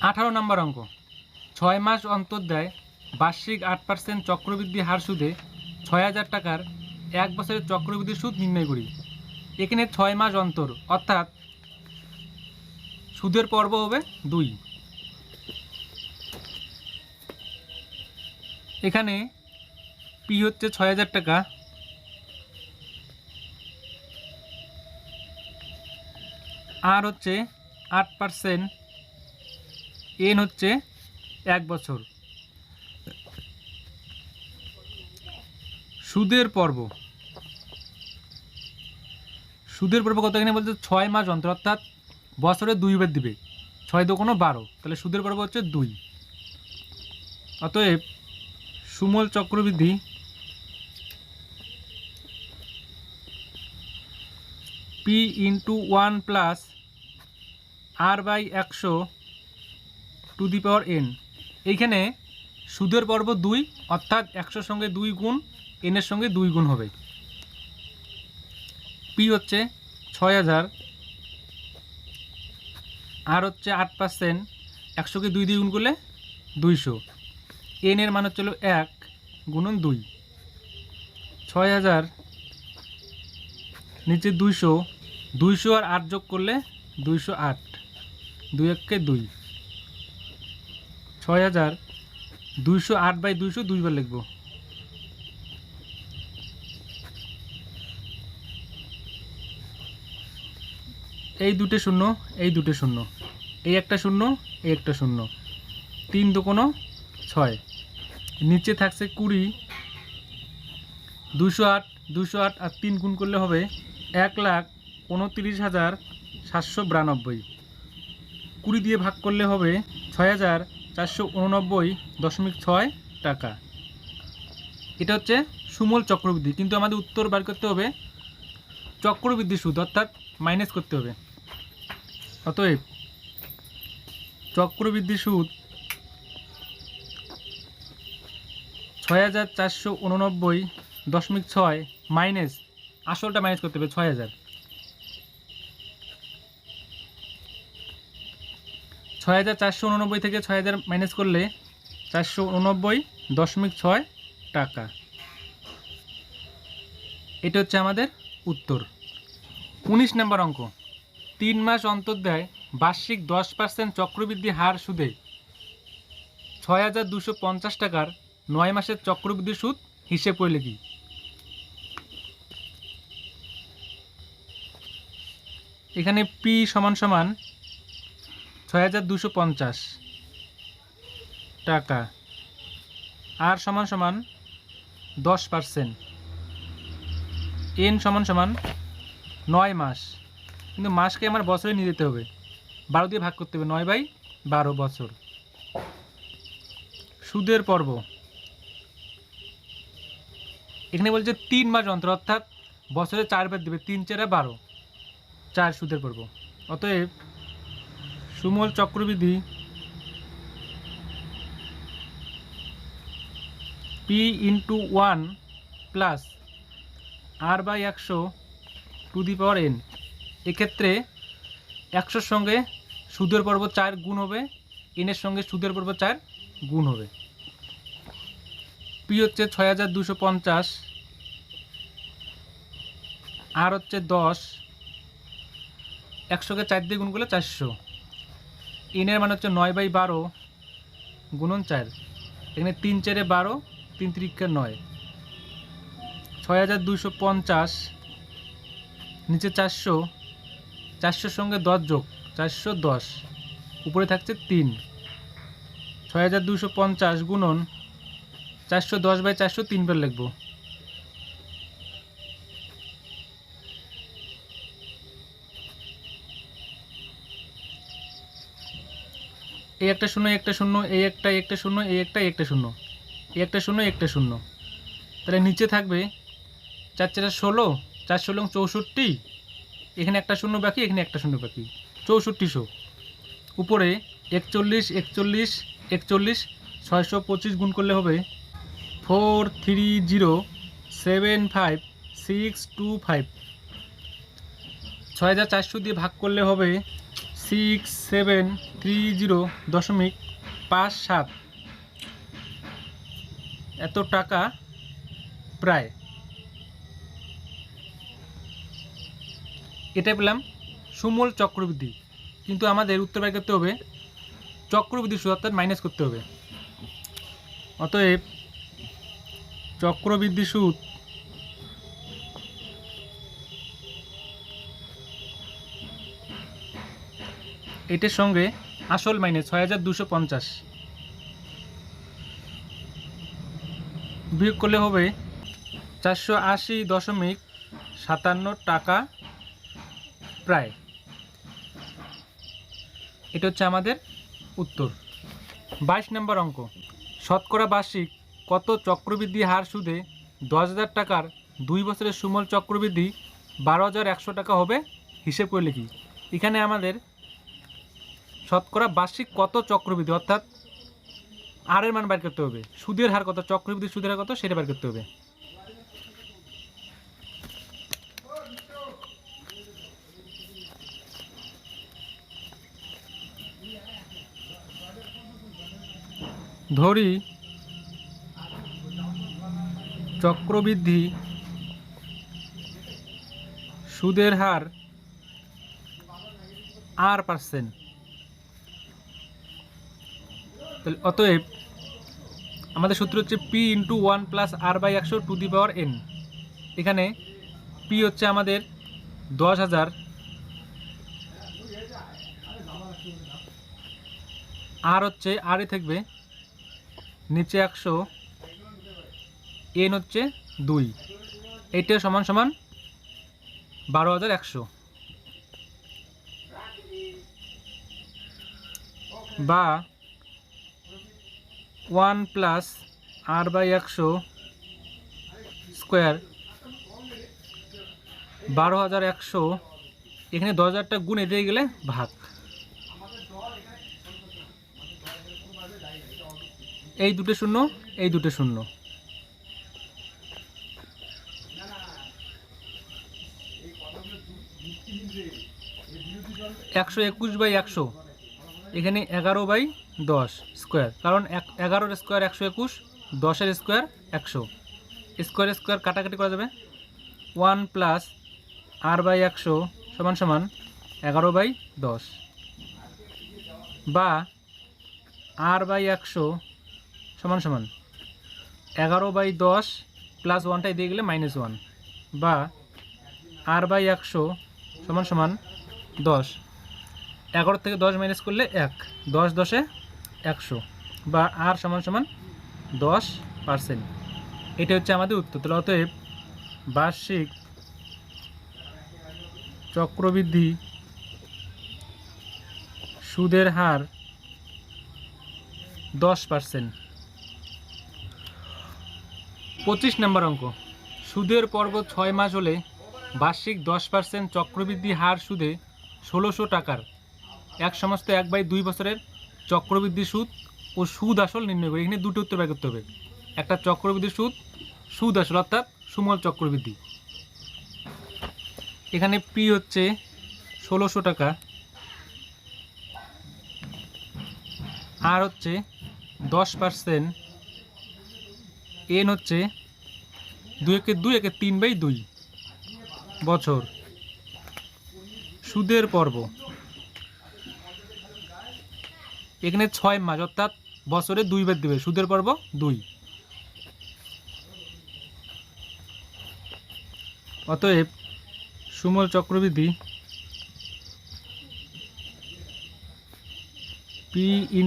18 নম্বর অঙ্ক, 6 মাস অন্তর দেয় বার্ষিক 8% চক্রবৃদ্ধি হার সুদে 6000 টাকার 1 বছরের চক্রবৃদ্ধি সুদ নির্ণয় করি। এখানে 6 মাস অন্তর অর্থাৎ সুদের পর্ব হবে 2। এখানে পি হচ্ছে 6000 টাকা, আর হচ্ছে 8%, এন হচ্ছে 1 বছর। সুদের পর্ব কত? এখানে বলছে 6 মাস অন্তর অর্থাৎ বছরে 2 বার দিবে, 6 দুগুণ 12, তাহলে সুদের পর্ব হচ্ছে 2। অতএব সুমূল চক্রবৃদ্ধি P into 1 plus R by 100 to the power N. এইখানে সুদের পর্ব 2 অর্থাৎ 100 সঙ্গে 2 গুণ, এনের সঙ্গে 2 গুণ হবে। পি হচ্ছে 6000, আর হচ্ছে 8%, 100কে 2 দিয়ে গুণ করলে 200, এন এর মান হচ্ছে 1 গুণন 2। 6000 নিচে 200 আর 8 যোগ করলে 208, 2 1 2, 6000 208 বাই 200 দুইবার লিখব। এই দুটো শূন্য, এই দুটো শূন্য, এই একটা শূন্য, এই একটা শূন্য, 3 দুগুণ 6, নিচে থাকছে 20, 208 আর 3 গুণ করলে হবে 1,29,792। 20 দিয়ে ভাগ করলে হবে 6489.6 টাকা। এটা হচ্ছে সুমূল চক্রবৃদ্ধি, কিন্তু আমাদের উত্তর বার করতে হবে চক্রবৃদ্ধি সুদ অর্থাৎ মাইনাস করতে হবে। অতএব চক্রবৃদ্ধি সুদ 6489.6 মাইনাস, আসলটা মাইনাস করতে হবে 6000। 6489 থেকে 6000 মাইনাস করলে 489.6 টাকা। এটা হচ্ছে আমাদের উত্তর। 19 নম্বর অঙ্ক, 3 মাস অন্তর দেয় বার্ষিক 10% চক্রবৃদ্ধি হার সুদে 6250 টাকার 9 মাসের চক্রবৃদ্ধি সুদ হিসেব করে লিখি। এখানে পি সমান সমান 6250 টাকা, আর সমান সমান 10%, এন সমান সমান 9 মাস, কিন্তু মাসকে আমার বছরে নিয়ে যেতে হবে, 12 দিয়ে ভাগ করতে হবে, 9 বাই 12 বছর। সুদের পর্ব এখানে বলছে 3 মাস অন্তর অর্থাৎ বছরে 4 বার দেবে, 3 4 12, 4 সুদের পর্ব। অতএব সুমূল চক্রবৃদ্ধি P into 1 plus R by 100 to the power N. এক্ষেত্রে 100 সঙ্গে সুদের পর্ব 4 গুণ হবে, এনের সঙ্গে সুদের পর্ব 4 গুণ হবে। পি হচ্ছে 6250, আর হচ্ছে 10, 100কে 4 দিয়ে গুণ করলে 400, এনের মান হচ্ছে 9 বাই 12 গুণন 4, এখানে 3 4 12, 3 3 9, 6250 নিচে 400, 400 সঙ্গে 10 যোগ 410, উপরে থাকছে 3, 6250 গুণন 410 বাই 400 3 বার লিখব। এই একটা শূন্য, একটা শূন্য, এই একটা শূন্য, এই একটা শূন্য, এই একটা শূন্য, একটা শূন্য, তাহলে নিচে থাকবে 4 4 16, 4 16 64, এখানে একটা শূন্য বাকি, এখানে একটা শূন্য বাকি, 6400, উপরে 41 41 41, 625 গুণ করলে হবে 43075,625, 6400 দিয়ে ভাগ করলে হবে 6 7 30.57 এত টাকা প্রায়। এটা পেলাম সুমূল চক্রবৃদ্ধি, কিন্তু আমাদের উত্তর বের করতে হবে চক্রবৃদ্ধি সুদ, অর্থাৎ মাইনাস করতে হবে। অতএব চক্রবৃদ্ধি সুদ এটার সঙ্গে আসল মাইনাস ৬,২৫০ বিয়োগ করলে হবে ৪৮০.৫৭ টাকা প্রায়। এটা হচ্ছে আমাদের উত্তর। ২২ নম্বর অঙ্ক, শতকরা বার্ষিক কত চক্রবৃদ্ধি হার সুদে ১০,০০০ টাকার ২ বছরের সুমূল চক্রবৃদ্ধি ১২,১০০ টাকা হবে হিসেব করে লিখি। এখানে আমাদের শতকরা বার্ষিক কত চক্রবৃদ্ধি, অর্থাৎ আর এর মান বের করতে হবে, সুদের হার কত, চক্রবৃদ্ধি সুদের হার কত সেটা বের করতে হবে। ধরি চক্রবৃদ্ধি সুদের হার R%, অতএব আমাদের সূত্র হচ্ছে P × 1 + R/100⁴n। এখানে P হচ্ছে আমাদের 10,000, R হচ্ছে R থাকবে নিচে 100, n হচ্ছে 2, এইটা সমান সমান 12,100, বা 1 + R/100² 12,100, এখানে 10,000টা গুণ এদিকে গেলে ভাগ, এই দুটো শূন্য এই দুটো শূন্য, 121/100, এখানে 11/10², কারণ 11-এর স্কোয়ার 121, 10-এর স্কোয়ার 100, স্কোয়ার স্কোয়ার কাটাকাটি করা যাবে। 1 + R/100 = 11/10, বা R/100 = 11/10 প্লাস 1টা দিয়ে গেলে -1, বা R/100 = 10, 11 থেকে 10 মাইনাস করলে 1, 10 10-এ 100, বা R = 10%। এটা হচ্ছে আমাদের উত্তর। তাহলে অতএব বার্ষিক চক্রবৃদ্ধি সুদের হার 10%। 25 নম্বর অঙ্ক, সুদের পর্ব 6 মাস হলে বার্ষিক 10% চক্রবৃদ্ধি হার সুদে 1,600 টাকার এক সমস্ত 1/2 বছরের চক্রবৃদ্ধি সুদ ও সুদ আসল নির্ণয় করে। এখানে দুটো উত্তর বের করতে হবে, একটা চক্রবৃদ্ধি সুদ, সুদ আসল অর্থাৎ সুমূল চক্রবৃদ্ধি। এখানে P হচ্ছে 1,600 টাকা, R হচ্ছে 10%, n হচ্ছে 2 বছর। সুদের পর্ব এখানে 6 মাস, অর্থাৎ বছরে 2 বার দেবে, সুদের পর্ব 2। অতএব সুমূল চক্রবৃদ্ধি P ×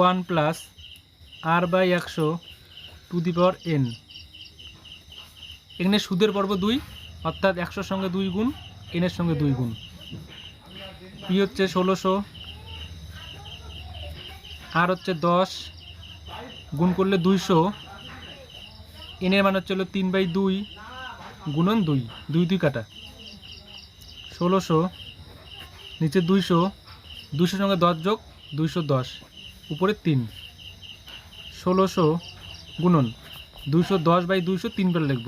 1 + R/100⁴n, এখানে সুদের পর্ব 2, অর্থাৎ 100-র সঙ্গে 2 গুণ, n-এর সঙ্গে 2 গুণ। P হচ্ছে 1,600, R হচ্ছে 10, গুণ করলে 200, n-এর মান হচ্ছে 3/2 গুণন 2, 2 2 কাটা, 1,600 নিচে 200, 200-র সঙ্গে 10 যোগ 210, উপরে 3, 1,600 গুণন 210/200 3বার লিখব,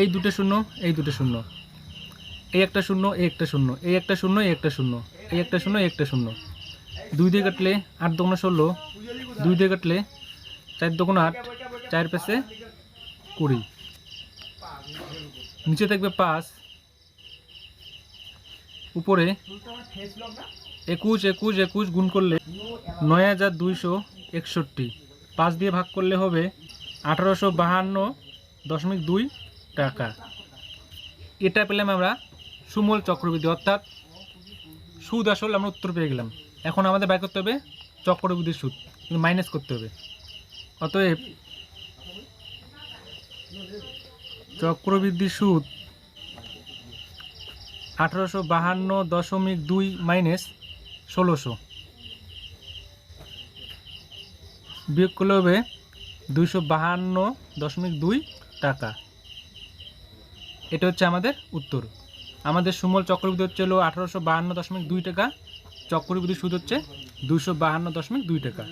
এই দুটো শূন্য, এই দুটো শূন্য, এই একটা শূন্য, এই একটা শূন্য, এই একটা শূন্য, এই একটা শূন্য, এই একটা শূন্য, এই একটা শূন্য। 2 দিয়ে কাটলে 8 দুগুণে 16, 2 দিয়ে কাটলে 4 দুগুণে 8, 4 পেছে 20। নিচে থাকবে 5, উপরে 21, 21, 21 গুণ করলে 9261। 5 দিয়ে ভাগ করলে হবে 1852.2 টাকা। এটা পেলাম আমরা সুমূল চক্রবৃদ্ধি, অর্থাৎ সুদ আসল আমরা উত্তর পেয়ে গেলাম। এখন আমাদের বের করতে হবে চক্রবৃদ্ধির সুদ, কিন্তু মাইনাস করতে হবে। অতএব চক্রবৃদ্ধির সুদ 1852.2 মাইনাস 1600 বিয়োগ করলে হবে 252.2 টাকা। এটা হচ্ছে আমাদের উত্তর। আমাদের সুমূল চক্রবৃদ্ধি হচ্ছে হলো 1852.2 টাকা, চক্রবৃদ্ধি সুদ হচ্ছে 252.2 টাকা।